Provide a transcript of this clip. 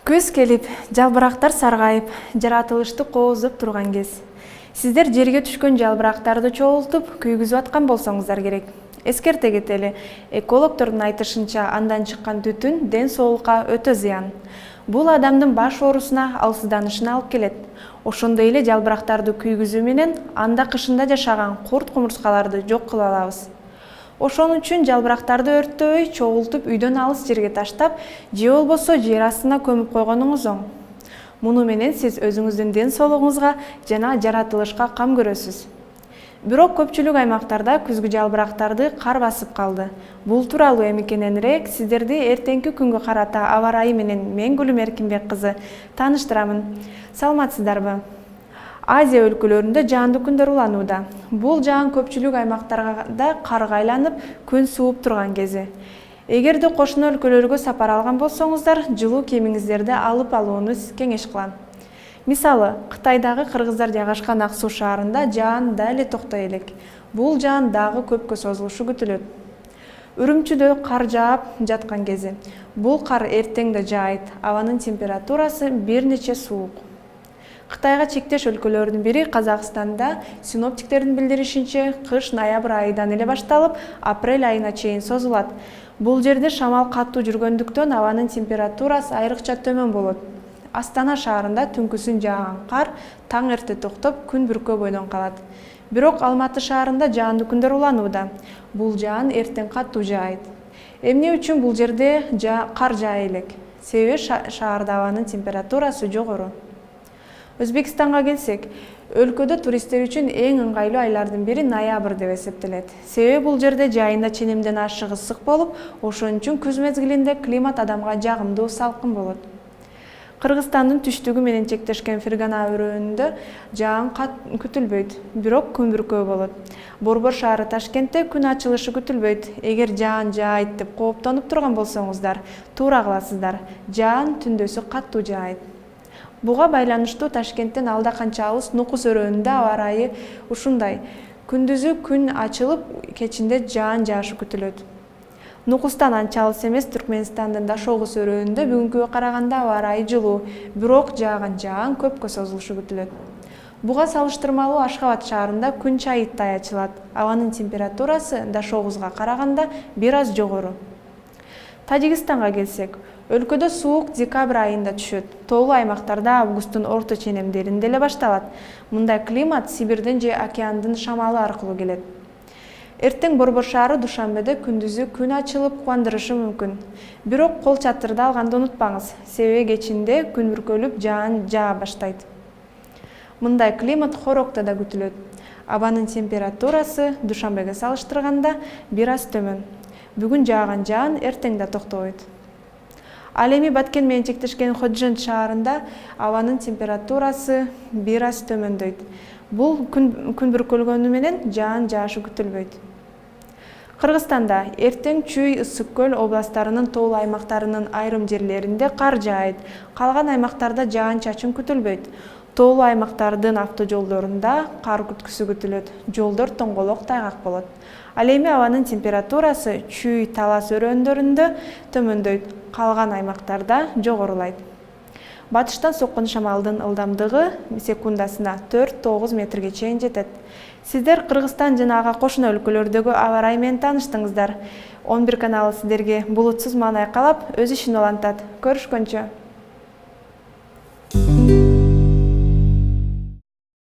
Көз келип, жалбырактар саргайып, жаратылышты кооздоп турган кез. Сиздер жерге түшкөн жалбырактарды чогултуп, күйгүзүп аткан болсоңуздар керек. Эскерте кетели, экологдордун айтышынча андан чыккан түтүн ден соолукка өтө зыян. Бул адамдын баш оорусуна, алсызданышына алып келет. Ошондой эле жалбырактарды күйгүзүү менен анда кышында жашаган курт-кумурскаларды жок кыла алабыз. Ошон үчүн жалбырактарды өрттөбөй, чогултуп үйдөн алыс жерге таштап, же болбосо жер астына көмүп койгонуңуз оң. Муну менен сиз өзүңүздүн ден соолугуңузга жана жаратылышка кам көрөсүз. Бирок көпчүлүк аймактарда күзгү жалбырактарды кар басып калды. Бул тууралуу эми кененирээк сиздерди эртеңки күнгө карата аба ырайы менен мен Гүлүм Эркинбек кызы тааныштырамын. Саламатсыздарбы? Азия өлкөлөрүндө жаандуу күндөр уланууда. Бул жаан көпчүлүк аймактарда карга айланып, күн сууп турган кези. Эгерде кошуна өлкөлөргө сапар алган болсоңуздар, жылуу кийимиңиздерди алып алууну кеңеш кылам. Мисалы, Кытайдагы кыргыздар жайгашкан Ак Суу шаарында жаан дали токтой элек. Бул жаан дагы көпкө созулушу күтүлөт. Үрүмчүдө кар жаап жаткан кези. Бул кар эртең да жаайт. Абанын температурасы бир нече суук. Кытайга чектеш өлкөлөрдүн бири Казакстанда синоптиктердин билдиришинче, кыш ноябрь айынан эле башталып, апрель айына чейин созулат. Бул жерде шамал катуу жүргөндүктөн абанын температурасы айрыкча төмөн болот. Астана шаарында түнкүсүн жааган кар таң эрте токтоп, күн бүркөө бойдон калат. Бирок Алматы шаарында жаандуу күндөр уланууда. Бул жаан эртең катуу жаайт. Эмне үчүн бул жерде кар жаай элек? Себеби шаарда абанын температурасы жогору. Өзбекстанга келсек, өлкөдө туристтер үчүн эң ыңгайлуу айлардын бири ноябрь деп эсептелет. Себеби бул жерде жайында ченемден ашык ысык болуп, ошон үчүн күз мезгилинде климат адамга жагымдуу салкын болот. Кыргызстандын түштүгү менен чектешкен Фергана өрөөнүндө жаан күтүлбөйт, бирок күн бүркөө болот. Борбор шаары Ташкентте күн ачылышы күтүлбөйт. Эгер жаан жаайт деп кооптонуп турган болсоңуздар, туура кыласыздар. Жаан түндөсү катуу жаайт. Буга байланыштуу Ташкенттен алда канча алыс Нукус өрөөнүндө аба ырайы ушундай. Күндүзү күн ачылып, кечинде жаан жаашы күтүлөт. Нукустан анча алыс эмес Түркмөнстандын Дашогуз өрөөнүндө бүгүнкүгө караганда аба ырайы жылуу, бирок жааган жаан көпкө созулушу күтүлөт. Буга салыштырмалуу Ашхабад шаарында күн чайыттай ачылат. Абанын температурасы Дашогузга караганда бир аз жогору. Тажикстанга келсек, өлкөдө суук декабрь айында түшөт. Тоолуу аймактарда августтун орто ченемдеринде эле башталат. Мындай климат Сибирден же океандын шамалы аркылуу келет. Эртең Борбор шаары Душанбеде күндүзү күн ачылып кубандырышы мүмкүн. Бирок кол чатырды алганды унутпаңыз, себеби кечинде күн бүркөлүп жаан жаа баштайт. Мындай климат Хорокто да күтүлөт. Абанын температурасы Душанбеге салыштырганда бир аз төмөн. Бүгүн жааган жаан эртең да токтобойт. Ал эми Баткен менен чектешкен Ходжент шаарында абанын температурасы бир аз төмөндөйт. Бул күн бүркөлгөнү менен жаан жаашы күтүлбөйт. Кыргызстанда эртең Чүй, Ысык көл областарынын тоолуу аймактарынын айрым жерлеринде кар жаайт. Калган аймактарда жаан-чачын күтүлбөйт. Тоолуу аймактардын автожолдорунда кар күткүсү күтүлөт. Жолдор тоңголок тайгак болот. Ал эми абанын температурасы Чүй, Талас өрөөндөрүндө төмөндөйт, калган аймактарда жогорулайт. Батыштан соккон шамалдын ылдамдыгы секундасына 4-9 метрге чейин жетет. Сиздер Кыргызстан жана ага кошуна өлкөлөрдөгү аба ырайы менен тааныштыңыздар. 11 каналы сиздерге булутсуз маанай каалап, өз ишин улантат. Көрүшкөнчө.